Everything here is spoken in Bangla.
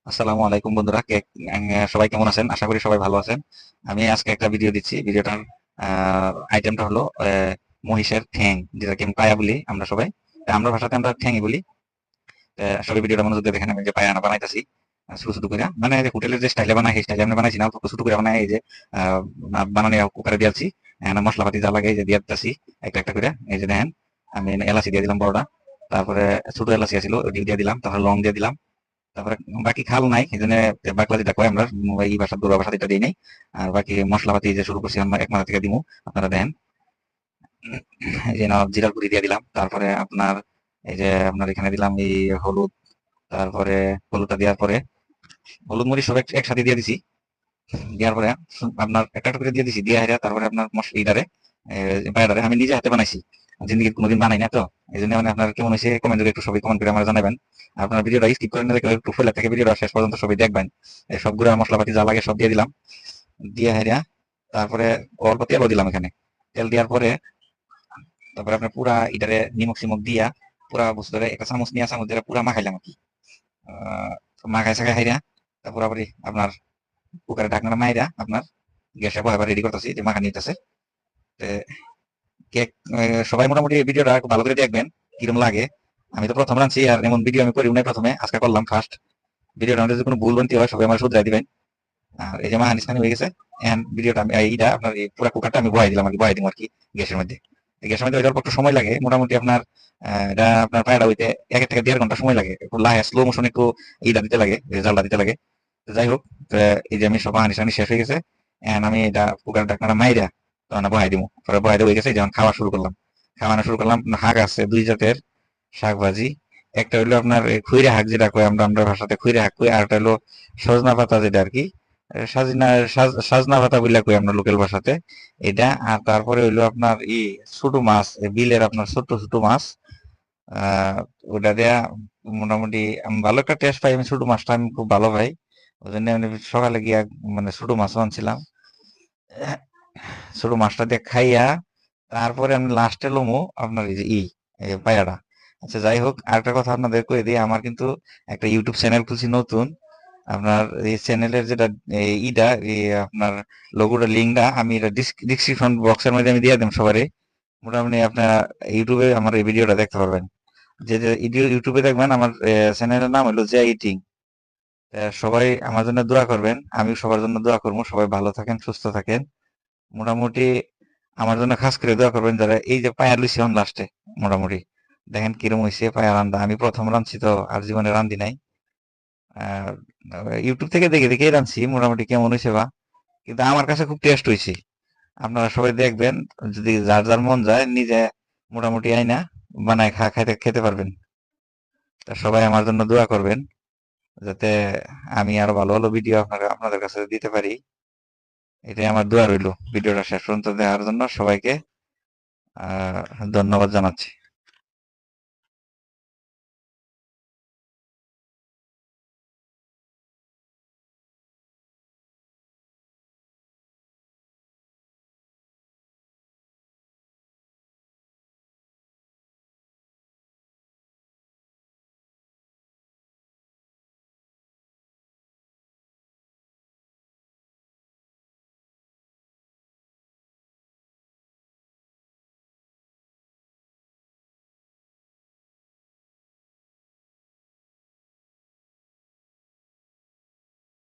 আসসালামু আলাইকুম বন্ধুরা, সবাই কেমন আছেন? আশা করি সবাই ভালো আছেন। আমি আজকে একটা ভিডিও দিচ্ছি। ভিডিওটার আইটেমটা হলো মহিষের ঠ্যাং, যেটাকে আমি পায়া বলি আমরা সবাই। আমরা ভাষাতে আমরা ঠ্যাংই বলি। সবাই ভিডিওটা মনোযোগ দিয়ে দেখেন। আমি যে পায়া বানাইতেছি ছোট ছোট করে, মানে যে হোটেলের যে স্টাইলে বানাই সেই স্টাইলে আমরা বানাইছি না, অল্প ছোট করে বানাই। এই যে বানানি কুকারে দিয়েছি, মশলাপাতি যা লাগে এই যে দিয়ে দিতেছি একটা একটা করে। এই যে দেখেন, আমি এলাচি দিয়ে দিলাম বড়টা, তারপরে ছোট এলাচি ছিল ওটি দিয়ে দিলাম, তারপরে লং দিয়ে দিলাম। তারপরে বাকি খাল নাই, এই জন্য বাকলা যেটা কয় আমরা এই ভাষা দূর ভাষা যেটা দিই নাই। আর বাকি মশলাপাতি যে শুরু করছি আমরা এক মাথা থেকে দিমু, আপনারা দেন। এই যে জিরার গুঁড়ি দিয়ে দিলাম, তারপরে আপনার এই যে আপনার এখানে দিলাম এই হলুদ, তারপরে হলুদটা দেওয়ার পরে হলুদ মরিচ সব একসাথে দিয়ে দিছি। দেওয়ার পরে আপনার একটা একটা করে দিয়ে দিছি, দিয়ে হাইরা তারপরে আপনার ইটারে পায়রারে আমি নিজে হাতে বানাইছি, জিন্দগি কোনোদিন বানাই না তো। এই জন্য মানে আপনার কেমন হয়েছে কমেন্ট করে একটু সবাই কমেন্ট করে আমার জানাবেন। আপনার ভিডিওটা স্কিপ করেন না, একটু ফুল থেকে ভিডিওটা শেষ পর্যন্ত সবাই দেখবেন। এই সব গুঁড়া মশলাপাতি যা লাগে সব দিয়ে দিলাম, দিয়ে হাইরা তারপরে অল্প তেলও দিলাম এখানে। তেল দেওয়ার পরে তারপরে আপনার পুরা ইটারে নিমক সিমক দিয়া পুরা বস্তু ধরে একটা চামচ নিয়ে চামচ ধরে পুরা মাখাইলাম আর কি। আহ, মাখাই সাখাই হাইরা তারপর পুরাপুরি আপনার কুকারে ঢাকনাটা মাইরা আপনার গ্যাসে বহাবার রেডি করতেছি, যে মাখা নিতেছে। কেক সবাই মোটামুটি ভিডিওটা একটু ভালো করে দেখবেন কিরকম লাগে। আমি তো প্রথম রাঁধছি, আর এমন ভিডিও আমি করি নাই, প্রথমে আজকে করলাম ফার্স্ট। ভিডিওটা আমাদের যদি কোনো ভুল বানতি হয় সবাই আমার শুধরাই দিবেন। আর এই যে মাহানিস খানি হয়ে গেছে। এখন ভিডিওটা আমি এইটা আপনার এই পুরা কুকারটা আমি বহাই দিলাম আর কি, বহাই দিব আর কি গ্যাসের মধ্যে। এই গ্যাসের মধ্যে অল্প একটু সময় লাগে, মোটামুটি আপনার এটা আপনার পায়রা হইতে 1 থেকে 1.5 ঘন্টা সময় লাগে। একটু লাহে স্লো মোশন একটু ইটা দিতে লাগে, জালটা দিতে লাগে। তো যাই হোক, তো এই যে আমি সব মাহানিস খানি শেষ হয়ে গেছে। এখন আমি এটা কুকার ঢাকনাটা মাইরা তখন বহাই দিব, পরে বহাই দেওয়া হয়ে গেছে। যখন খাওয়া শুরু করলাম, খাওয়ানো শুরু করলাম। শাক আছে 2 জাতের শাক ভাজি। একটা হইলো আপনার খৈরা শাক, যেটা কই আমরা আমরা ভাষাতে খৈরা শাক কই, আর একটা হলো সজনা পাতা, যেটা আর কি সাজনা পাতা বললা কই আমরা লোকাল ভাষাতে এটা। আর তারপরে হইলো আপনার ছোট মাছ, বিলের আপনার ছোট ছোট মাছ। আহ ওটা দেয়া মোটামুটি আমি ভালো একটা টেস্ট পাই। আমি ছোট মাছটা আমি খুব ভালো পাই, ওই জন্য আমি সকালে গিয়া মানে ছোট মাছ আনছিলাম। ছোট মাছটা দিয়ে খাইয়া তারপরে আমি লাস্টে লমু আপনার এই যে পায়রাটা। আচ্ছা যাই হোক, আরেকটা কথা আপনাদের কয়ে দিই, আমার কিন্তু একটা ইউটিউব চ্যানেল খুলছি নতুন। আপনার এই চ্যানেলের যেটা ইটা আপনার লোগোটা লিঙ্কটা আমি এটা ডিসক্রিপশন বক্সের মধ্যে আমি দিয়ে দেব সবারই। মোটামুটি আপনারা ইউটিউবে আমার এই ভিডিওটা দেখতে পারবেন। যে যে ইউটিউবে দেখবেন আমার চ্যানেলের নাম হলো জে ইটিং। সবাই আমার জন্য দোয়া করবেন, আমি সবার জন্য দোয়া করবো। সবাই ভালো থাকেন, সুস্থ থাকেন। মোটামুটি আমার জন্য খাস করে দোয়া করবেন যারা এই যে পায়া লইছি হন লাস্টে। মোটামুটি দেখেন কিরম হয়েছে পায়া রান্দা, আমি প্রথম রাঁধছি তো, আর জীবনে রান্ধি নাই। আহ, ইউটিউব থেকে দেখে দেখে রাঁধছি, মোটামুটি কেমন হয়েছে বা, কিন্তু আমার কাছে খুব টেস্ট হয়েছে। আপনারা সবাই দেখবেন, যদি যার যার মন যায় নিজে মোটামুটি আইনা বানায় খাইতে খেতে পারবেন। তা সবাই আমার জন্য দোয়া করবেন, যাতে আমি আরো ভালো ভালো ভিডিও আপনাদের কাছে দিতে পারি। এটাই আমার দোয়া রইল। ভিডিওটা শেষ পর্যন্ত দেখার জন্য সবাইকে ধন্যবাদ জানাচ্ছি।